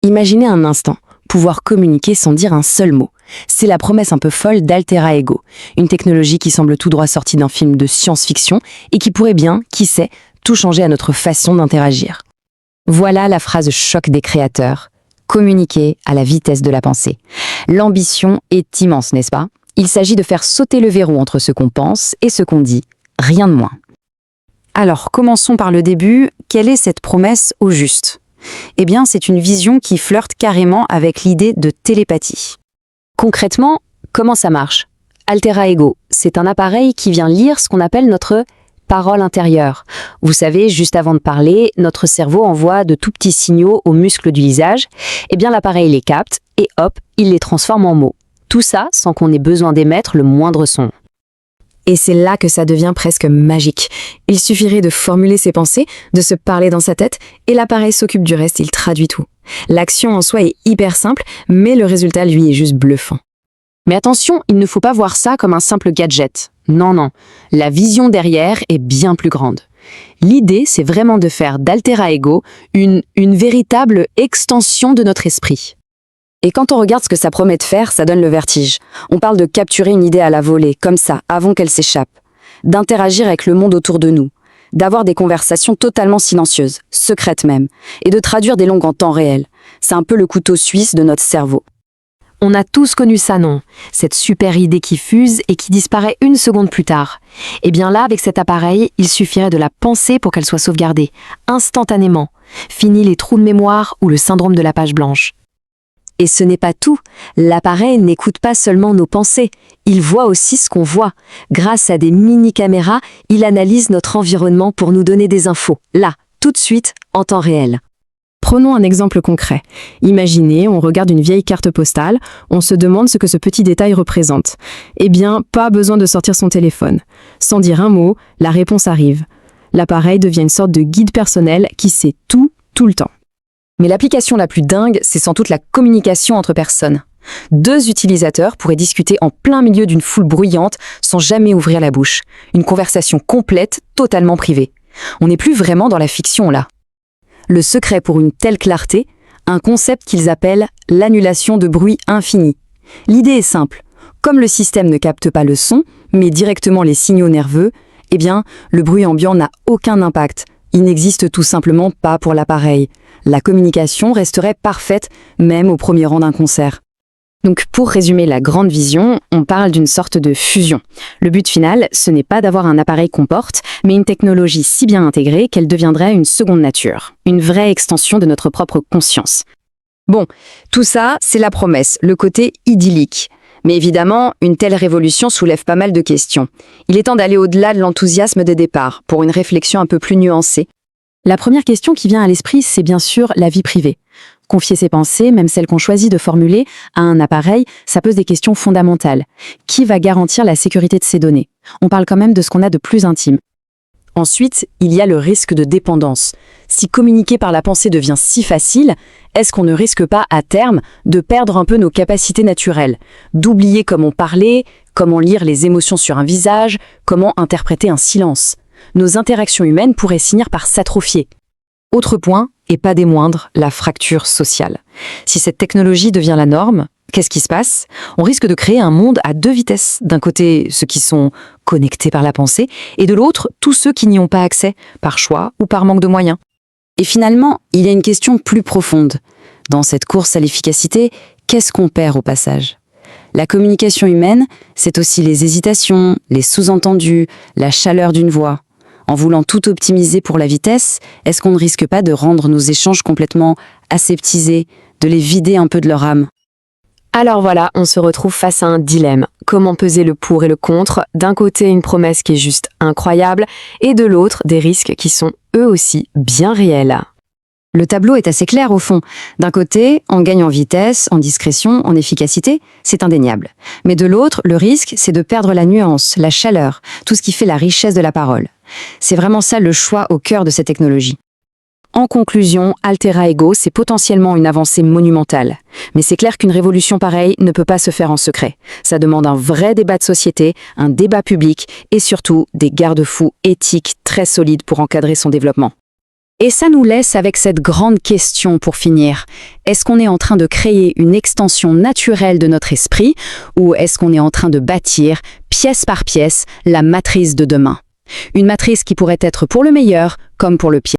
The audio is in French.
Imaginez un instant, pouvoir communiquer sans dire un seul mot. C'est la promesse un peu folle d'Altera Ego, une technologie qui semble tout droit sortie d'un film de science-fiction et qui pourrait bien, qui sait, tout changer à notre façon d'interagir. Voilà la phrase choc des créateurs. Communiquer à la vitesse de la pensée. L'ambition est immense, n'est-ce pas? Il s'agit de faire sauter le verrou entre ce qu'on pense et ce qu'on dit, rien de moins. Alors, commençons par le début. Quelle est cette promesse au juste? Eh bien, c'est une vision qui flirte carrément avec l'idée de télépathie. Concrètement, comment ça marche? Altera Ego, c'est un appareil qui vient lire ce qu'on appelle notre parole intérieure. Vous savez, juste avant de parler, notre cerveau envoie de tout petits signaux aux muscles du visage. Eh bien, l'appareil les capte et hop, il les transforme en mots. Tout ça sans qu'on ait besoin d'émettre le moindre son. Et c'est là que ça devient presque magique. Il suffirait de formuler ses pensées, de se parler dans sa tête, et l'appareil s'occupe du reste, il traduit tout. L'action en soi est hyper simple, mais le résultat, lui, est juste bluffant. Mais attention, il ne faut pas voir ça comme un simple gadget. Non, non, la vision derrière est bien plus grande. L'idée, c'est vraiment de faire d'Altera Ego une véritable extension de notre esprit. Et quand on regarde ce que ça promet de faire, ça donne le vertige. On parle de capturer une idée à la volée, comme ça, avant qu'elle s'échappe. D'interagir avec le monde autour de nous. D'avoir des conversations totalement silencieuses, secrètes même. Et de traduire des langues en temps réel. C'est un peu le couteau suisse de notre cerveau. On a tous connu ça, non? Cette super idée qui fuse et qui disparaît une seconde plus tard. Et bien là, avec cet appareil, il suffirait de la penser pour qu'elle soit sauvegardée, instantanément. Fini les trous de mémoire ou le syndrome de la page blanche. Et ce n'est pas tout. L'appareil n'écoute pas seulement nos pensées, il voit aussi ce qu'on voit. Grâce à des mini-caméras, il analyse notre environnement pour nous donner des infos, là, tout de suite, en temps réel. Prenons un exemple concret. Imaginez, on regarde une vieille carte postale, on se demande ce que ce petit détail représente. Eh bien, pas besoin de sortir son téléphone. Sans dire un mot, la réponse arrive. L'appareil devient une sorte de guide personnel qui sait tout, tout le temps. Mais l'application la plus dingue, c'est sans doute la communication entre personnes. 2 utilisateurs pourraient discuter en plein milieu d'une foule bruyante sans jamais ouvrir la bouche. Une conversation complète, totalement privée. On n'est plus vraiment dans la fiction là. Le secret pour une telle clarté, un concept qu'ils appellent l'annulation de bruit infini. L'idée est simple. Comme le système ne capte pas le son, mais directement les signaux nerveux, eh bien, le bruit ambiant n'a aucun impact. Il n'existe tout simplement pas pour l'appareil. La communication resterait parfaite, même au premier rang d'un concert. Donc pour résumer la grande vision, on parle d'une sorte de fusion. Le but final, ce n'est pas d'avoir un appareil qu'on porte, mais une technologie si bien intégrée qu'elle deviendrait une seconde nature, une vraie extension de notre propre conscience. Bon, tout ça, c'est la promesse, le côté idyllique. Mais évidemment, une telle révolution soulève pas mal de questions. Il est temps d'aller au-delà de l'enthousiasme des départs, pour une réflexion un peu plus nuancée. La première question qui vient à l'esprit, c'est bien sûr la vie privée. Confier ses pensées, même celles qu'on choisit de formuler, à un appareil, ça pose des questions fondamentales. Qui va garantir la sécurité de ces données? On parle quand même de ce qu'on a de plus intime. Ensuite, il y a le risque de dépendance. Si communiquer par la pensée devient si facile, est-ce qu'on ne risque pas, à terme, de perdre un peu nos capacités naturelles? D'oublier comment parler, comment lire les émotions sur un visage, comment interpréter un silence? Nos interactions humaines pourraient finir par s'atrophier. Autre point, et pas des moindres, la fracture sociale. Si cette technologie devient la norme, qu'est-ce qui se passe? On risque de créer un monde à 2 vitesses. D'un côté, ceux qui sont connectés par la pensée, et de l'autre, tous ceux qui n'y ont pas accès, par choix ou par manque de moyens. Et finalement, il y a une question plus profonde. Dans cette course à l'efficacité, qu'est-ce qu'on perd au passage? La communication humaine, c'est aussi les hésitations, les sous-entendus, la chaleur d'une voix. En voulant tout optimiser pour la vitesse, est-ce qu'on ne risque pas de rendre nos échanges complètement aseptisés, de les vider un peu de leur âme? Alors voilà, on se retrouve face à un dilemme. Comment peser le pour et le contre? D'un côté, une promesse qui est juste incroyable, et de l'autre, des risques qui sont eux aussi bien réels. Le tableau est assez clair au fond. D'un côté, on gagne en vitesse, en discrétion, en efficacité, c'est indéniable. Mais de l'autre, le risque, c'est de perdre la nuance, la chaleur, tout ce qui fait la richesse de la parole. C'est vraiment ça le choix au cœur de cette technologie. En conclusion, Altera Ego, c'est potentiellement une avancée monumentale. Mais c'est clair qu'une révolution pareille ne peut pas se faire en secret. Ça demande un vrai débat de société, un débat public et surtout des garde-fous éthiques très solides pour encadrer son développement. Et ça nous laisse avec cette grande question pour finir. Est-ce qu'on est en train de créer une extension naturelle de notre esprit ou est-ce qu'on est en train de bâtir, pièce par pièce, la matrice de demain? Une matrice qui pourrait être pour le meilleur comme pour le pire.